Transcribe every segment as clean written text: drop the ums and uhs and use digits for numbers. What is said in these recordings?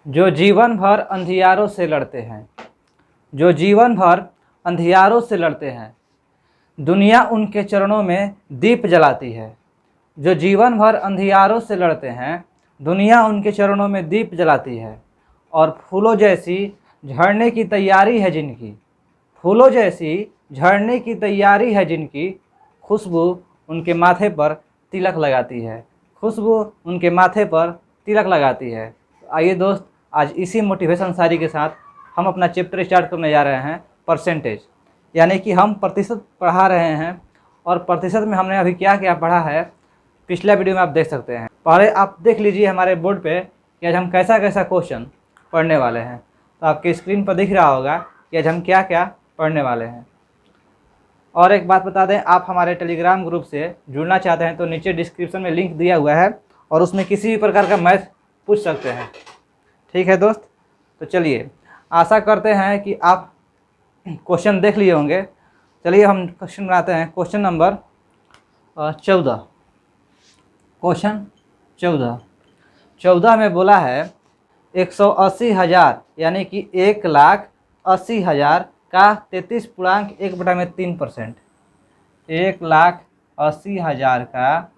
जो जीवन भर अंधियारों से लड़ते हैं, जो जीवन भर अंधियारों से लड़ते हैं, दुनिया उनके चरणों में दीप जलाती है। जो जीवन भर अंधियारों से लड़ते हैं, दुनिया उनके चरणों में दीप जलाती है। और फूलों जैसी झड़ने की तैयारी है जिनकी, फूलों जैसी झड़ने की तैयारी है जिनकी, खुशबू उनके माथे पर तिलक लगाती है, खुशबू उनके माथे पर तिलक लगाती है। आइए दोस्त, आज इसी मोटिवेशन शायरी के साथ हम अपना चैप्टर स्टार्ट करने जा रहे हैं, परसेंटेज। यानी कि हम प्रतिशत पढ़ा रहे हैं, और प्रतिशत में हमने अभी क्या क्या पढ़ा है पिछला वीडियो में आप देख सकते हैं। पहले आप देख लीजिए हमारे बोर्ड पे कि आज हम कैसा कैसा क्वेश्चन पढ़ने वाले हैं। तो आपके स्क्रीन पर दिख रहा होगा कि आज हम क्या क्या पढ़ने वाले हैं। और एक बात बता दें, आप हमारे टेलीग्राम ग्रुप से जुड़ना चाहते हैं तो नीचे डिस्क्रिप्शन में लिंक दिया हुआ है, और उसमें किसी भी प्रकार का मैथ पूछ सकते हैं। ठीक है दोस्त, तो चलिए, आशा करते हैं कि आप क्वेश्चन देख लिए होंगे। चलिए हम क्वेश्चन बनाते हैं। Question number 14। क्वेश्चन 14 में बोला है 180,000 यानी कि 1,80,000 का 33.1/3%। 1,80,000 का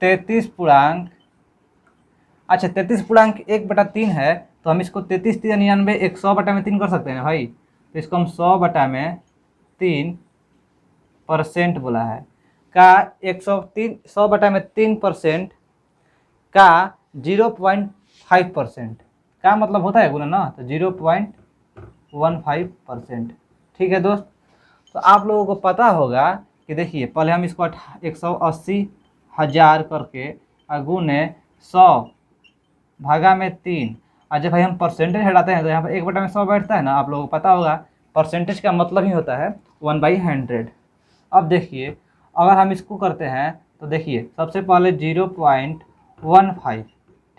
33.1/3 है, तो हम इसको 33×3 = 100/3 कर सकते हैं ना भाई। तो इसको हम 100/3% बोला है का 100/3% का 0.5% का मतलब होता है गुना ना, तो 0.15%। ठीक है दोस्त, तो आप लोगों को पता होगा कि देखिए, पहले हम इसको 180,000 करके गुने 100 भागा में 3, और जब भाई हम परसेंटेज हटाते हैं तो यहाँ पर 1/100 बैठता है ना। आप लोगों को पता होगा परसेंटेज का मतलब ही होता है 1/100। अब देखिए, अगर हम इसको करते हैं तो देखिए, सबसे पहले 0.15,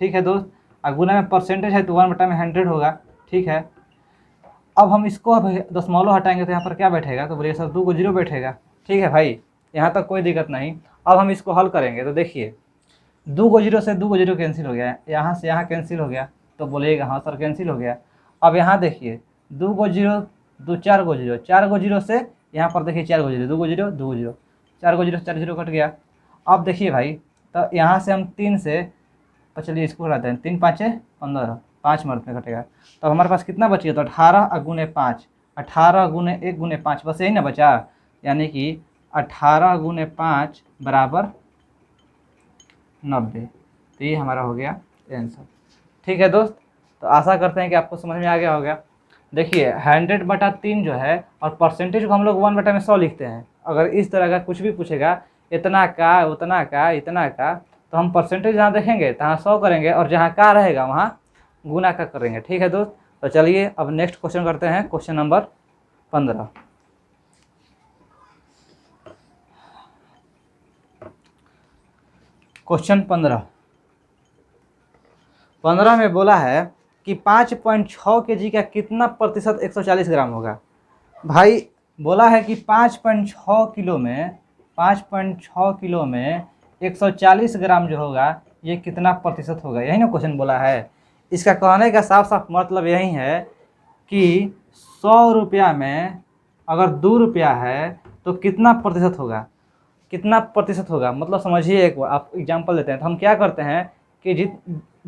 ठीक है दोस्त, और गुना में परसेंटेज है तो 1/100 होगा। ठीक है, अब हम इसको अब दशमलव हटाएंगे तो यहाँ पर क्या बैठेगा, तो बोलिए सर 2 को 0 बैठेगा। ठीक है भाई, यहाँ तक कोई दिक्कत नहीं। अब हम इसको हल करेंगे तो देखिए, 2 को 0 से 2 को 0 कैंसिल हो गया, यहाँ से यहाँ कैंसिल हो गया, तो बोलिएगा हाँ सर कैंसिल हो गया। अब यहाँ देखिए, 2 को 0, 2 4 को 0, 4 को 0 से यहाँ पर देखिए 4 को 0, 2 को 0, 2 को 0, 4 को 0 4 0 कट गया। अब देखिए भाई, तो यहाँ से हम 3 से, चलिए इसको हटाते हैं, 3 5 15, 5 मर्द में कटेगा। तो हमारे पास कितना बच गया, तो 18 गुने 5, 18 गुने 1 गुने 5, बस यही ना बचा। यानी कि 18 गुने 5 बराबर 90। तो ये हमारा हो गया आंसर। ठीक है दोस्त, तो आशा करते हैं कि आपको समझ में आ गया होगा। देखिए 100/3 जो है, और परसेंटेज को हम लोग 1/100 लिखते हैं। अगर इस तरह का कुछ भी पूछेगा, इतना का, उतना का, इतना का, तो हम परसेंटेज जहाँ देखेंगे तहाँ 100 करेंगे, और जहाँ का रहेगा वहाँ गुना का करेंगे। ठीक है दोस्त, तो चलिए अब नेक्स्ट क्वेश्चन करते हैं। Question number 15। क्वेश्चन 15 में बोला है कि 5.6 kg का कितना प्रतिशत 140 ग्राम होगा। भाई बोला है कि 5.6 किलो में 140 ग्राम जो होगा ये कितना प्रतिशत होगा, यही ना क्वेश्चन बोला है। इसका कहने का साफ साफ मतलब यही है कि 100 रुपया में अगर 2 रुपया है तो कितना प्रतिशत होगा, कितना प्रतिशत होगा, मतलब समझिए। एक आप एग्जांपल देते हैं, तो हम क्या करते हैं कि जित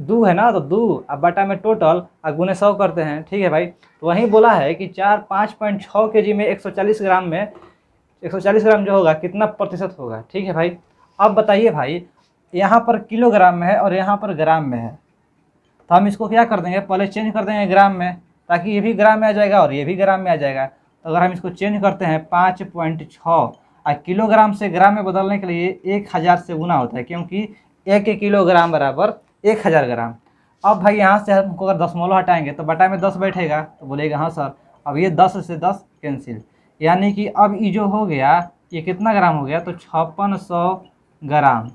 2 है ना, तो 2 अब बटा में टोटल और गुने 100 करते हैं। ठीक है भाई, तो वहीं बोला है कि 5.6 kg में 140 ग्राम में 140 ग्राम जो होगा कितना प्रतिशत होगा। ठीक है भाई, अब बताइए भाई, यहाँ पर किलोग्राम में है और यहाँ पर ग्राम में है, तो हम इसको क्या कर देंगे, पहले चेंज कर देंगे ग्राम में, ताकि ये भी ग्राम में आ जाएगा और ये भी ग्राम में आ जाएगा। तो अगर हम इसको चेंज करते हैं 5.6, और किलोग्राम से ग्राम में बदलने के लिए 1000 से गुना होता है, क्योंकि 1 किलोग्राम बराबर 1000 ग्राम। अब भाई यहाँ से हमको अगर दशमलव हटाएंगे तो बटा में 10 बैठेगा, तो बोलेगा हाँ सर। अब ये 10 से 10 कैंसिल, यानी कि अब ये जो हो गया ये कितना ग्राम हो गया, तो 5600 ग्राम।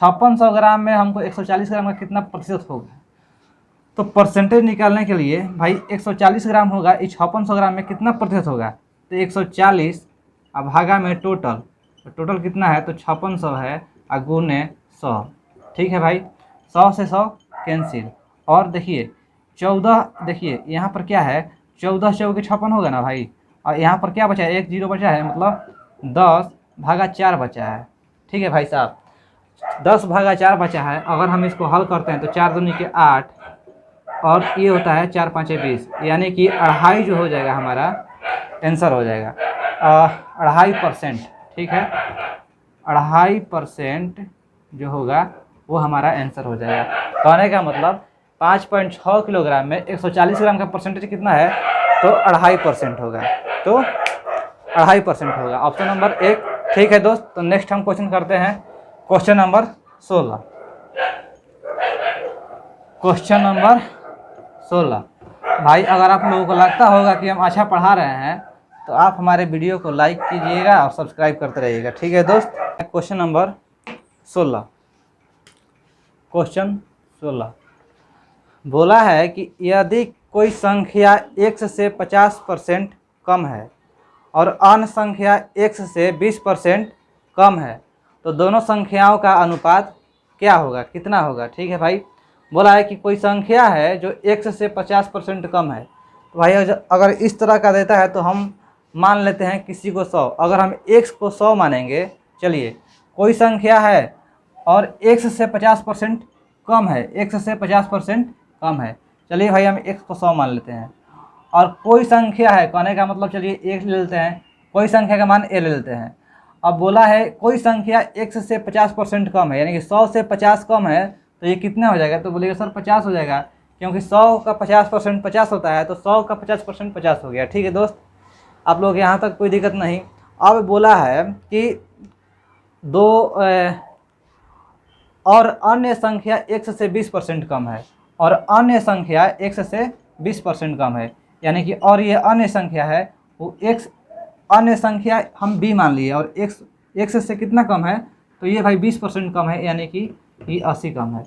5600 ग्राम में हमको 140 ग्राम का कितना प्रतिशत होगा। तो परसेंटेज निकालने के लिए भाई 140 ग्राम होगा, इस 5600 ग्राम में कितना प्रतिशत होगा, तो 140 अब भागा में टोटल, तो टोटल कितना है, तो 5600 है और गुने 100। ठीक है भाई, 100 से 100 कैंसिल, और देखिए 14, देखिए यहाँ पर क्या है, 14 चौके 56 होगा ना भाई, और यहाँ पर क्या बचा है, 1 0 बचा है, मतलब 10/4 बचा है। ठीक है भाई साहब, 10/4 बचा है। अगर हम इसको हल करते हैं तो 4 दूनी के 8 और ये होता है 4 5 20, यानी कि 2.5 जो हो जाएगा हमारा आंसर हो जाएगा 2.5%। ठीक है, 2.5% जो होगा वो हमारा आंसर हो जाएगा। कहने का मतलब 5.6 किलोग्राम में 140 ग्राम का परसेंटेज कितना है, तो 2.5% होगा, तो 2.5% होगा। ऑप्शन नंबर 1 ठीक है दोस्त। तो नेक्स्ट हम क्वेश्चन करते हैं, क्वेश्चन नंबर 16। क्वेश्चन नंबर 16 भाई, अगर आप लोगों को लगता होगा कि हम अच्छा पढ़ा रहे हैं तो आप हमारे वीडियो को लाइक कीजिएगा और सब्सक्राइब करते रहिएगा। ठीक है दोस्त। क्वेश्चन नंबर 16, क्वेश्चन 16 बोला है कि यदि कोई संख्या x से 50% कम है और अन्य संख्या x से 20% कम है तो दोनों संख्याओं का अनुपात क्या होगा, कितना होगा। ठीक है भाई, बोला है कि कोई संख्या है जो x से 50% कम है, तो भाई अगर इस तरह का देता है तो हम मान लेते हैं किसी को 100। अगर हम x को 100 मानेंगे, चलिए कोई संख्या है और x से 50% कम है, x से 50% कम है, चलिए भाई हम x को 100 मान लेते हैं। और कोई संख्या है, कहने का मतलब चलिए एक ले लेते हैं, कोई संख्या का मान a ले लेते हैं। अब बोला है कोई संख्या x से 50% कम है, यानी कि 100 से 50 कम है, तो ये कितना हो जाएगा, तो बोलिएगा सर 50 हो जाएगा, क्योंकि 100 का 50% 50 होता है, तो 100 का 50% 50 हो गया। ठीक है दोस्त, आप लोग यहाँ तक कोई दिक्कत नहीं। अब बोला है कि दो और अन्य संख्या x से 20% कम है, और अन्य संख्या x से 20% कम है, यानी कि और ये अन्य संख्या है वो x, अन्य संख्या हम b मान लिए, और x से कितना कम है, तो ये भाई 20% कम है, यानी कि ये 80 कम है।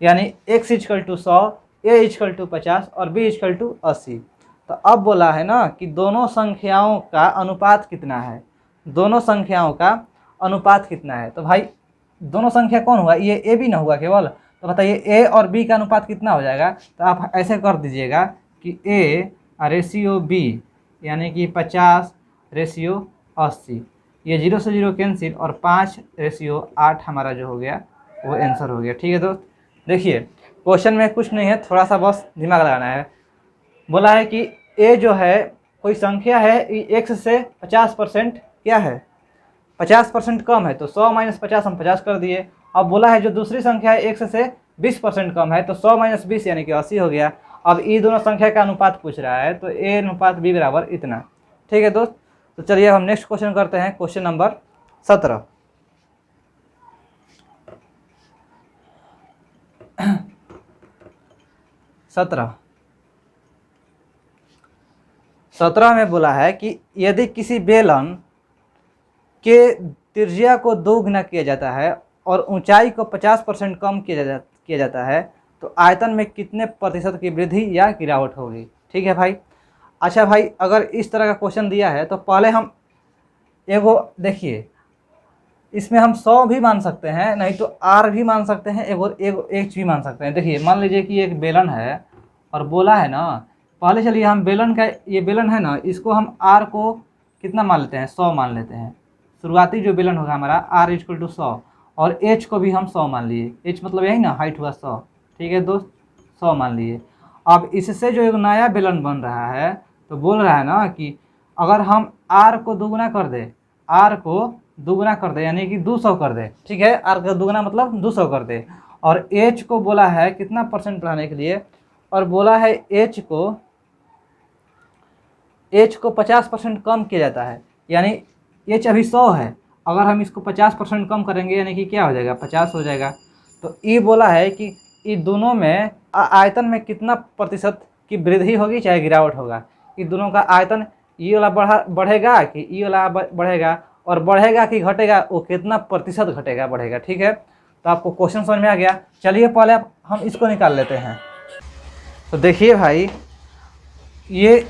यानी x = 100, a = 50 और b = 80। तो अब बोला है ना कि दोनों संख्याओं का अनुपात कितना है, दोनों संख्याओं का अनुपात कितना है। तो भाई दोनों संख्या कौन हुआ, ये ए बी ना हुआ केवल, तो बताइए ए और बी का अनुपात कितना हो जाएगा। तो आप ऐसे कर दीजिएगा कि ए रेशियो बी, यानी कि 50/80, ये 0 से 0 कैंसिल, और 5/8 हमारा जो हो गया वो आंसर हो गया। ठीक है दोस्त, देखिए क्वेश्चन में कुछ नहीं है, थोड़ा सा बस दिमाग लगाना है। बोला है कि ए जो है कोई संख्या है x से 50% क्या है, 50% कम है, तो 100 - 50 हम 50 कर दिए। अब बोला है जो दूसरी संख्या है x से 20% कम है, तो 100 - 20 यानी कि 80 हो गया। अब ये दोनों संख्या का अनुपात पूछ रहा है, तो a अनुपात b बराबर इतना। ठीक है दोस्त, तो चलिए हम नेक्स्ट क्वेश्चन करते हैं, क्वेश्चन नंबर 17। सत्रह में बोला है कि यदि किसी बेलन के त्रिज्या को 2 गुना किया जाता है और ऊंचाई को 50% कम किया जाता है, तो आयतन में कितने प्रतिशत की वृद्धि या गिरावट होगी। ठीक है भाई, अच्छा भाई अगर इस तरह का क्वेश्चन दिया है तो पहले हम एगो देखिए, इसमें हम 100 भी मान सकते हैं, नहीं तो r भी मान सकते हैं, एक भी मान सकते हैं। देखिए मान लीजिए कि एक बेलन है और बोला है ना, पहले चलिए हम बेलन का, ये बेलन है ना, इसको हम r को कितना मान लेते हैं, 100 मान लेते हैं। शुरुआती जो बेलन होगा हमारा r = 100, और h को भी हम 100 मान लिए, h मतलब यही ना, हाइट हुआ 100। ठीक है दोस्त, 100 मान लिए। अब इससे जो एक नया बेलन बन रहा है, तो बोल रहा है ना कि अगर हम r को दोगुना कर दे, r को दोगुना कर दे यानी कि 200 कर दे। ठीक है, r का दोगुना मतलब 200 कर दे, और h को बोला है कितना परसेंट बढ़ाने के लिए, और बोला है h को 50% कम किया जाता है, यानी h अभी 100 है, अगर हम इसको 50% कम करेंगे यानी कि क्या हो जाएगा, 50 हो जाएगा। तो ये बोला है कि ये दोनों में आयतन में कितना प्रतिशत की वृद्धि होगी चाहे गिरावट होगा। ये दोनों का आयतन, ये वाला बढ़ेगा कि ये वाला बढ़ेगा, और बढ़ेगा कि घटेगा, वो कितना प्रतिशत घटेगा बढ़ेगा। ठीक है, तो आपको क्वेश्चन समझ में आ गया। चलिए पहले हम इसको निकाल लेते हैं। तो देखिए भाई, ये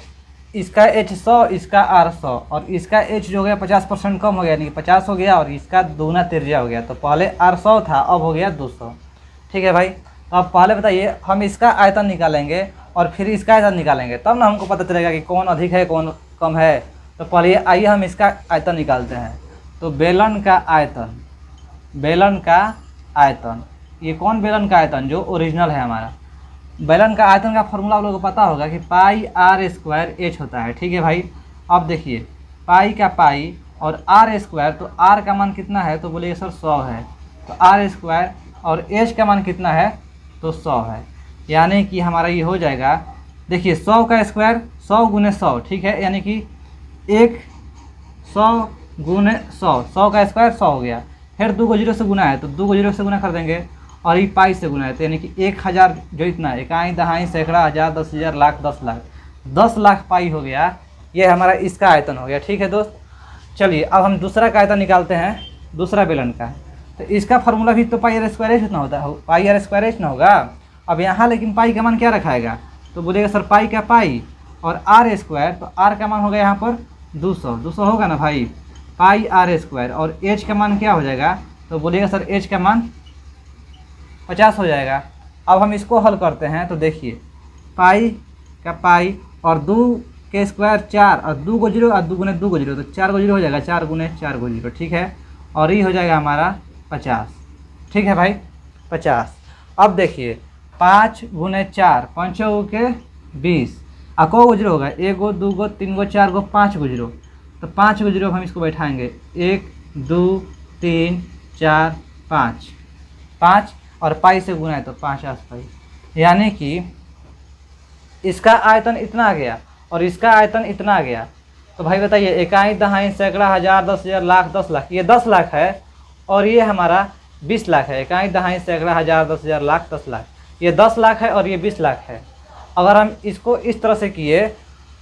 इसका h 100, इसका r 100, और इसका h जो हो गया 50% कम हो गया, यानी कि 50 हो गया, और इसका दोगुना त्रिज्या हो गया। तो पहले r 100 था, अब हो गया 200। ठीक है भाई, तो अब पहले बताइए हम इसका आयतन निकालेंगे, और फिर इसका आयतन निकालेंगे, तब ना हमको पता चलेगा कि कौन अधिक है कौन कम है। तो पहले आइए हम इसका आयतन निकालते हैं। तो बेलन का आयतन, बेलन का आयतन, ये कौन बेलन का आयतन, जो ओरिजिनल है हमारा। बेलन का आयतन का फॉर्मूला आप लोगों को पता होगा कि पाई आर स्क्वायर एच होता है, ठीक है भाई। अब देखिए पाई का पाई और आर स्क्वायर, तो आर का मान कितना है, तो बोलिए सर 100 है, तो आर स्क्वायर, और एच का मान कितना है, तो 100 है। यानी कि हमारा ये हो जाएगा, देखिए 100 का स्क्वायर 100 गुने 100, ठीक है, यानी कि 100 गुने 100, 100 का स्क्वायर 100 हो गया। फिर 2 को 0 से गुना है तो 2 को 0 से गुना कर देंगे, और ये पाई से गुना है, तो यानी कि 1000 जो इतना है, इकाई दहाई सैकड़ा हज़ार 10,000 लाख 10 लाख, 10 लाख पाई हो गया। ये हमारा इसका आयतन हो गया, ठीक है दोस्त। चलिए अब हम दूसरा का आयतन निकालते हैं, दूसरा बेलन का। तो इसका फार्मूला भी तो पाई आर स्क्वायर एच ना होता है, पाई आर स्क्वायर एच ना होगा। अब यहाँ लेकिन पाई का मान क्या रखाएगा, तो बोलेगा सर पाई का पाई और आर स्क्वायर, तो आर का मान हो गया यहाँ पर 200, 200 होगा ना भाई, पाई आर स्क्वायर, और एच का मान क्या हो जाएगा, तो बोलिएगा सर एच का मान 50 हो जाएगा। अब हम इसको हल करते हैं, तो देखिए पाई का पाई और 2 के स्क्वायर 4 और 2 को 0 और 2 गुने 2 को 0, तो 4 को 0 हो जाएगा, 4 गुने 4 को 0, ठीक है, और ये हो जाएगा हमारा 50, ठीक है भाई 50। अब देखिए 5 गुने 4, 5 के 20, को को 0 होगा, 1 गो 2 गो 3 गो 4 गो 5 को 0, तो 5 को 0 हम इसको बैठाएंगे, 1 2 3 4 5, 5 और पाई से गुना है तो 50 पाई, यानी कि इसका आयतन इतना आ गया और इसका आयतन इतना आ गया। तो भाई बताइए इकाई दहाई सैकड़ा हज़ार 10,000 लाख 10 लाख, ये 10 लाख है और ये हमारा 20 लाख है। इकाई दहाई सैकड़ा हज़ार 10,000 लाख 10 लाख, ये 10 लाख है और ये 20 लाख है। अगर हम इसको इस तरह से किए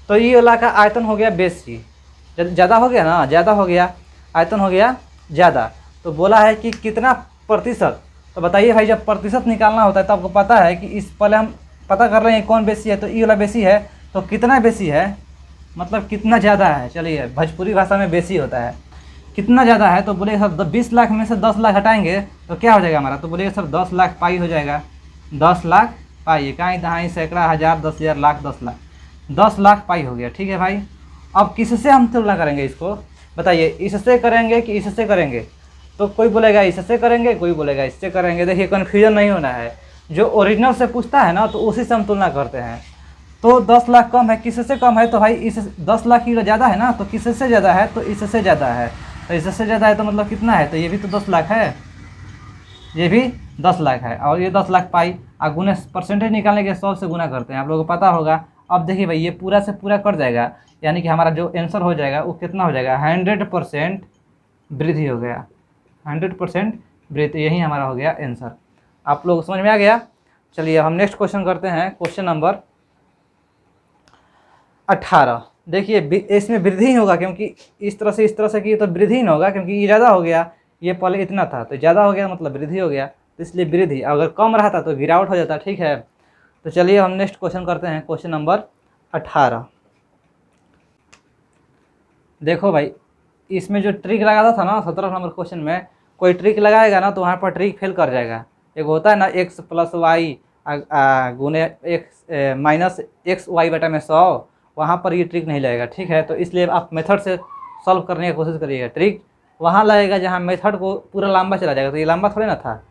तो ये वाला का आयतन हो गया बेसी, ज़्यादा हो गया ना, ज़्यादा हो गया, आयतन हो गया ज़्यादा। तो बोला है कि कितना प्रतिशत, तो बताइए भाई जब प्रतिशत निकालना होता है तो आपको पता है कि इस पहले हम पता कर रहे हैं कौन बेसी है, तो ई वाला बेसी है, तो कितना बेसी है मतलब कितना ज़्यादा है। चलिए भोजपुरी भाषा में बेसी होता है, कितना ज़्यादा है, तो बोले सर 20 लाख में से 10 लाख हटाएंगे तो क्या हो जाएगा हमारा, तो बोलिए सर 10 लाख पाई हो जाएगा, 10 लाख पाई, इकाई दहाई सैकड़ा हज़ार 10,000 लाख 10 लाख, 10 लाख पाई हो गया, ठीक है भाई। अब किससे हम तुलना करेंगे इसको, बताइए इससे करेंगे कि इससे करेंगे, तो कोई बोलेगा इससे करेंगे, कोई बोलेगा इससे करेंगे। देखिए कन्फ्यूजन नहीं होना है, जो ओरिजिनल से पूछता है ना तो उसी से हम तुलना करते हैं। तो 10 लाख कम है, किससे कम है, तो भाई इस 10 लाख ही ज़्यादा है ना, तो किससे ज़्यादा है, तो इससे ज़्यादा है, तो इससे ज़्यादा है तो मतलब कितना है, तो ये भी तो 10 लाख है, ये भी 10 लाख है, और ये 10 लाख पाई। और गुने परसेंटेज निकालने के 100 से गुना करते हैं, आप लोगों को पता होगा। अब देखिए भाई ये पूरा से पूरा कट जाएगा, यानी कि हमारा जो आंसर हो जाएगा वो कितना हो जाएगा, 100% वृद्धि हो गया, 100% वृद्धि, यही हमारा हो गया आंसर। आप लोग समझ में आ गया। चलिए अब हम नेक्स्ट क्वेश्चन करते हैं, क्वेश्चन नंबर 18। देखिए इसमें वृद्धि ही होगा, क्योंकि इस तरह से किए तो वृद्धि ही ना होगा, क्योंकि ये ज़्यादा हो गया, ये पहले इतना था तो ज़्यादा हो गया मतलब वृद्धि हो गया, तो इसलिए वृद्धि। अगर कम रहा था तो गिरावट हो जाता, ठीक है। तो चलिए हम नेक्स्ट क्वेश्चन करते हैं, क्वेश्चन नंबर 18। देखो भाई इसमें जो ट्रिक लगाता था ना 17 नंबर क्वेश्चन में, कोई ट्रिक लगाएगा ना तो वहाँ पर ट्रिक फेल कर जाएगा। एक होता है ना x + y गुने x माइनस एक्स वाई बटा में 100, वहाँ पर ये ट्रिक नहीं लगेगा, ठीक है। तो इसलिए आप मेथड से सॉल्व करने की कोशिश करिएगा, ट्रिक वहाँ लगेगा जहाँ मेथड को पूरा लंबा चला जाएगा, तो ये लंबा थोड़े ना था।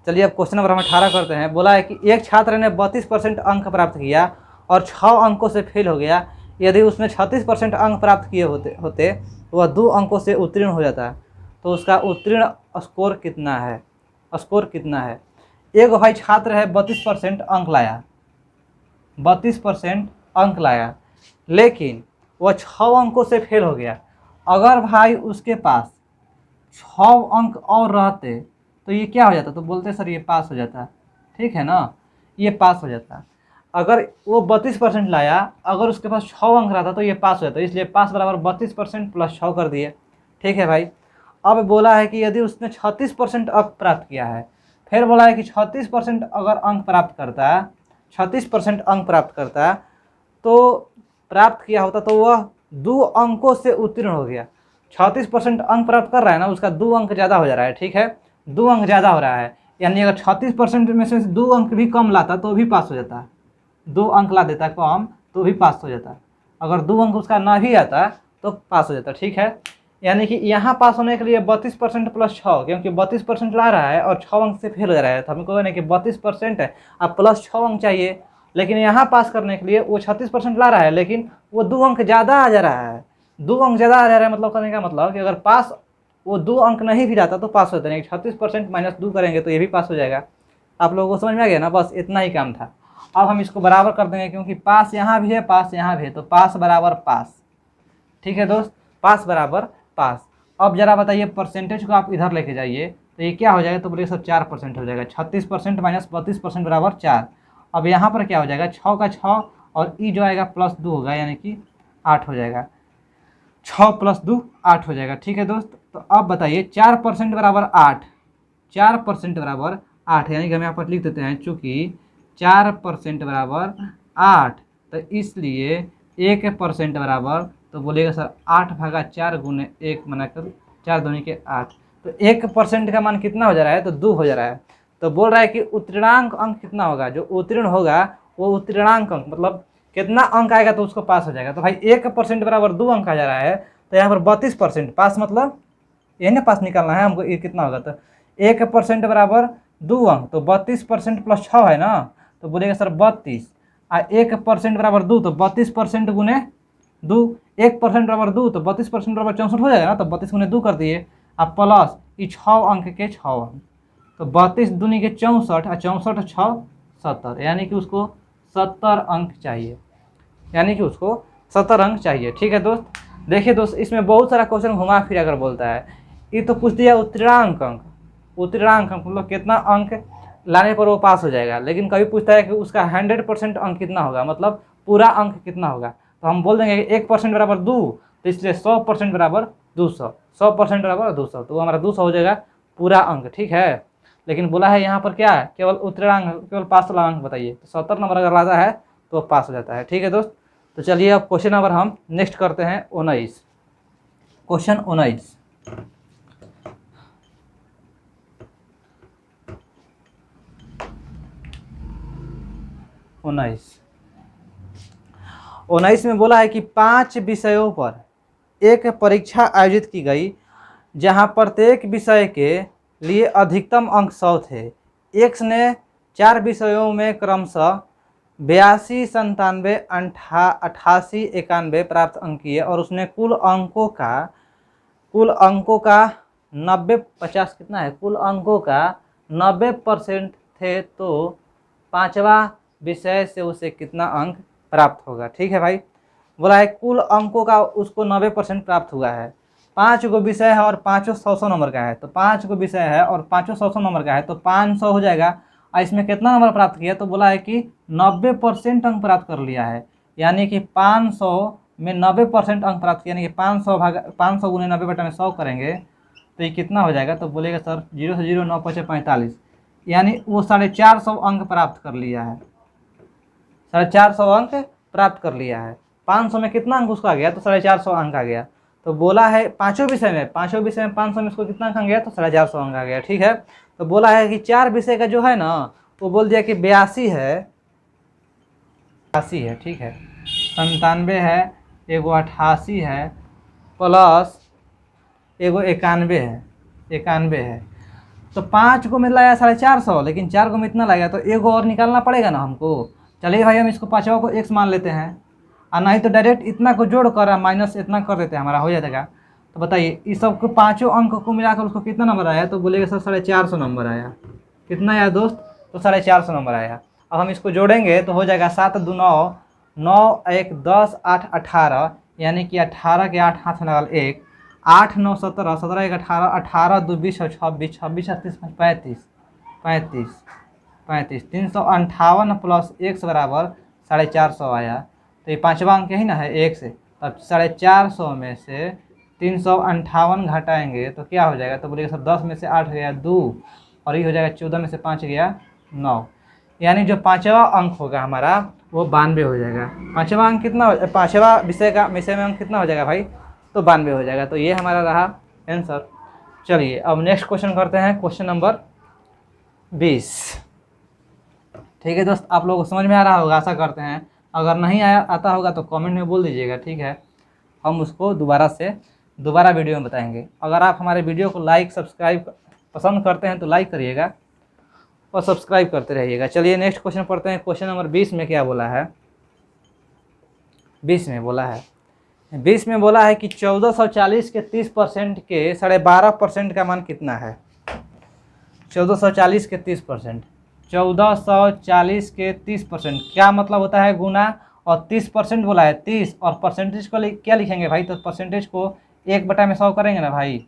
चलिए अब क्वेश्चन नंबर हम 18 करते हैं। बोला है कि एक छात्र ने 32% अंक प्राप्त किया और 6 अंकों से फेल हो गया। यदि उसने 36% अंक प्राप्त किए होते तो वह 2 अंकों से उत्तीर्ण हो जाता, तो उसका उत्तीर्ण स्कोर कितना है, स्कोर कितना है। एक भाई छात्र है 32% अंक लाया, 32% अंक लाया, लेकिन वह 6 अंकों से फेल हो गया। अगर भाई उसके पास 6 अंक और रहते तो ये क्या हो जाता, तो बोलते सर ये पास हो जाता, ठीक है ना, ये पास हो जाता। अगर वो 32% लाया, अगर उसके पास 6 अंक रहता तो ये पास हो जाता, इसलिए पास बराबर 32% + 6 कर दिए, ठीक है भाई। अब बोला है कि यदि उसने 36% अंक प्राप्त किया है, फिर बोला है कि 36% अगर अंक प्राप्त करता है, 36% अंक प्राप्त करता तो प्राप्त किया होता तो वह 2 अंकों से उत्तीर्ण हो गया। 36% अंक प्राप्त कर रहा है ना, उसका 2 अंक ज़्यादा हो जा रहा है, ठीक है, 2 अंक ज़्यादा हो रहा है, यानी अगर 36% में से 2 अंक भी कम लाता तो भी पास हो जाता, 2 अंक ला देता कम तो भी पास हो जाता, अगर 2 अंक उसका ना भी आता तो पास हो जाता। ठीक है, यानी कि यहाँ पास होने के लिए 32% प्लस 6, क्योंकि 32% ला रहा है और 6 अंक से फेल हो रहा है, तो हमको कहना है कि 32% है अब प्लस 6 अंक चाहिए। लेकिन यहाँ पास करने के लिए वो 36% ला रहा है, लेकिन वो 2 अंक ज़्यादा आ जा रहा है। 2 अंक ज़्यादा आ जा रहा है मतलब करने का मतलब कि अगर पास वो 2 अंक नहीं भी जाता तो पास होता नहीं। 36% माइनस 2 करेंगे तो ये भी पास हो जाएगा। आप लोगों को समझ में आ गया ना, बस इतना ही काम था। अब हम इसको बराबर कर देंगे, क्योंकि पास यहाँ भी है पास यहाँ भी है, तो पास बराबर पास। ठीक है दोस्त, पास बराबर पास। अब जरा बताइए परसेंटेज को आप इधर लेके जाइए तो ये क्या हो जाएगा, तो बोलिए सर 4% हो जाएगा। 36% माइनस 32% बराबर 4। अब यहाँ पर क्या हो जाएगा, 6 का 6 और ई जो आएगा प्लस 2 होगा, यानी कि 8 हो जाएगा। 6 प्लस 2 8 हो जाएगा। ठीक है दोस्त, तो अब बताइए 4% बराबर 8, 4% बराबर 8, यानी कि हम यहाँ पर लिख देते हैं चूँकि 4% बराबर 8, तो इसलिए 1% बराबर, तो बोलिएगा सर 8/4 गुने 1 बनाकर 4 दूनी के 8, तो 1% का मान कितना हो जा रहा है, तो 2 हो जा रहा है। तो बोल रहा है कि उत्तीर्णांक अंक कितना होगा, जो उत्तीर्ण होगा वो उत्तीर्णांक अंक मतलब कितना अंक आएगा तो उसको पास हो जाएगा। तो भाई 1% बराबर 2 अंक आ जा रहा है, तो यहाँ पर 32% पास मतलब यही ना पास निकालना है हमको। ये कितना होगा, तो 1% बराबर 2 अंक, तो 32% प्लस 6 है ना, तो बोलेगा सर 32। 1% बराबर 2, तो 32% गुने 2। 1% बराबर 2, तो 32% बराबर 64 हो जाएगा ना, तो 32 गुने 2 कर दिए। अब प्लस ये 6 अंक के 6 अंक, तो 32 दूनी के 64 और 64 6 70, यानी कि उसको 70 अंक चाहिए, यानी कि उसको 70 अंक चाहिए। ठीक है दोस्त, देखिए दोस्त इसमें बहुत सारा क्वेश्चन घुमा फिरा कर बोलता है। ये तो पूछ दिया उत्तीर्णांक अंक, उत्तीर्णांक अंक मतलब कितना अंक लाने पर वो पास हो जाएगा, लेकिन कभी पूछता है कि उसका 100% अंक कितना होगा, मतलब पूरा अंक कितना होगा, तो हम बोल देंगे कि 1% बराबर 2, तो इसलिए 100% बराबर 200, 100% बराबर 200, तो वो हमारा 200 हो जाएगा पूरा अंक। ठीक है, लेकिन बोला है यहाँ पर क्या है, केवल उत्तीर्णांक, केवल पास वाला अंक बताइए, तो 70 नंबर अगर लाता है तो पास हो जाता है। ठीक है दोस्त, तो चलिए अब क्वेश्चन नंबर हम नेक्स्ट करते हैं 19। क्वेश्चन 19, 19 में बोला है कि 5 विषयों पर एक परीक्षा आयोजित की गई जहां प्रत्येक विषय के लिए अधिकतम अंक 100 थे। एक्स ने 4 विषयों में क्रमशः 82, 97, 88, 91 प्राप्त अंक किए और उसने कुल अंकों का 90 50 कितना है, कुल अंकों का 90% थे, तो 5वां विषय से उसे कितना अंक प्राप्त होगा। ठीक है भाई, बोला है कुल अंकों का उसको 90% प्राप्त हुआ है। 5 गो विषय है और पाँचों 100 नंबर का है, तो 5 गो विषय है और पाँचों 100 नंबर का है, तो 500 हो जाएगा। और इसमें कितना नंबर प्राप्त किया, तो बोला है कि 90% अंक प्राप्त कर लिया है, यानी कि 500 में 90% अंक प्राप्त किया, यानी कि 500 गुने 90 बटा में 100 करेंगे तो ये कितना हो जाएगा, तो बोलेगा सर 0 से 0 9 5 45, यानी वो 450 अंक प्राप्त कर लिया है, 450 अंक प्राप्त कर लिया है। 500 में कितना अंक उसका आ गया, तो 450 अंक आ गया। तो बोला है पाँचों विषय में 500 में उसको कितना अंक आ गया, तो 450 अंक आ गया। ठीक है, तो बोला है कि 4 विषय का जो है ना, वो बोल दिया कि 82 है, 88 है, ठीक है, 97 है, एगो 88 है, प्लस एगो 91 है, 91 है। तो 5 को में लाया 450, लेकिन 4 को में इतना लगा, तो एगो और निकालना पड़ेगा ना हमको। चलिए भाई हम इसको 5वां को x मान लेते हैं, और नहीं तो डायरेक्ट इतना को जोड़ कर माइनस इतना कर देते हैं, हमारा हो जाएगा। तो बताइए इस सब को पाँचों अंक को मिलाकर उसको कितना नंबर आया, तो बोलेगा सर 450 नंबर आया। कितना आया दोस्त, तो 450 नंबर आया। अब हम इसको जोड़ेंगे तो हो जाएगा 7 2 9, 9 1 10 8 18, यानी कि 18 के 8 हाथ में लगा 1, 8 9 17, 17 1 18, 18 2 20 और 26, 26 38 35, 35 35, 358 प्लस x बराबर 450 आया। तो ये 5वां अंक ही ना है 1 से, तब 450 में से 358 घटाएंगे तो क्या हो जाएगा, तो बोलिएगा सर 10 में से 8 गया 2, और ये हो जाएगा 14 में से 5 गया 9, यानी जो 5वां अंक होगा हमारा वो 92 हो जाएगा। 5वां अंक कितना, 5वां विषय में अंक कितना हो जाएगा भाई, तो 92 हो जाएगा। तो ये हमारा रहा आंसर। चलिए अब नेक्स्ट क्वेश्चन करते हैं, क्वेश्चन नंबर 20। ठीक है दोस्त, आप लोगों को समझ में आ रहा होगा, आशा करते हैं। अगर नहीं आया आता होगा तो कमेंट में बोल दीजिएगा, ठीक है, हम उसको दोबारा वीडियो में बताएंगे। अगर आप हमारे वीडियो को लाइक सब्सक्राइब पसंद करते हैं तो लाइक करिएगा और सब्सक्राइब करते रहिएगा। चलिए नेक्स्ट क्वेश्चन पढ़ते हैं। क्वेश्चन नंबर 20 में क्या बोला है? 20 में बोला है कि 1440 के 30% के 12.5% का मान कितना है? 1440 के 30%, 1440 के 30% क्या मतलब होता है? गुना, और 30% बोला है, 30, और परसेंटेज को क्या लिखेंगे भाई? तो परसेंटेज को 1/100 करेंगे ना भाई।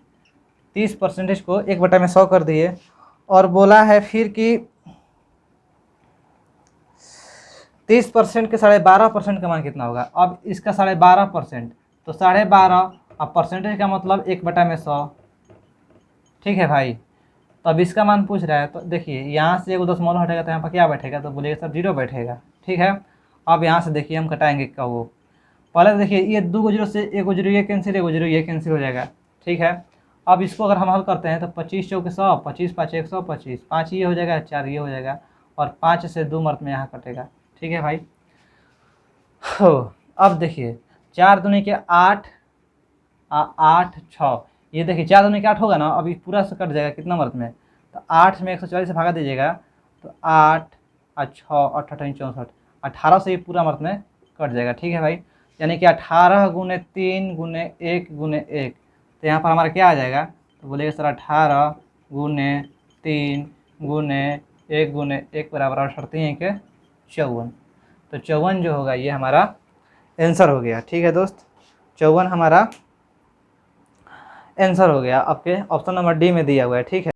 30% को 1/100 कर दिए। और बोला है फिर कि 30% के 12.5% का मान कितना होगा? अब इसका 12.5%, तो 12.5, अब परसेंटेज का मतलब 1/100, ठीक है भाई। तो अब इसका मान पूछ रहा है, तो देखिए यहाँ से एगो दशमलव हटेगा तो यहाँ पर क्या बैठेगा? तो बोलिएगा सर 0 बैठेगा, ठीक है। अब यहाँ से देखिए हम कटाएंगे का वो, पहले तो देखिए ये 2 जीरो से 1 जीरो ये कैंसिल, 1 जीरो ये कैंसिल हो जाएगा, ठीक है। अब इसको अगर हम हल करते हैं तो 25 चौके 100, 25 5 125, 5 ये हो जाएगा, 4 ये हो जाएगा, और 5 से 2 मर्द में यहाँ कटेगा, ठीक है भाई। हो, अब देखिए 4 दूनी के 8, 8 6, ये देखिए 4 दूनी के 8 होगा ना, अभी पूरा से कट जाएगा कितना मर्द में? तो 8 में 140 से भागा दीजिएगा, तो 8 और 6 और 18 64, 18 से ये पूरा मर्द में कट जाएगा, ठीक है भाई। यानी कि 18 गुने 3 गुने 1 गुने 1, तो यहाँ पर हमारा क्या आ जाएगा? तो बोलेगा सर 18 गुने 3 गुने 1 गुने 1 बराबर 38 के 54। तो 54 जो होगा ये हमारा आंसर हो गया, ठीक है दोस्त। 54 हमारा आंसर हो गया, आपके ऑप्शन नंबर डी में दिया हुआ है, ठीक है।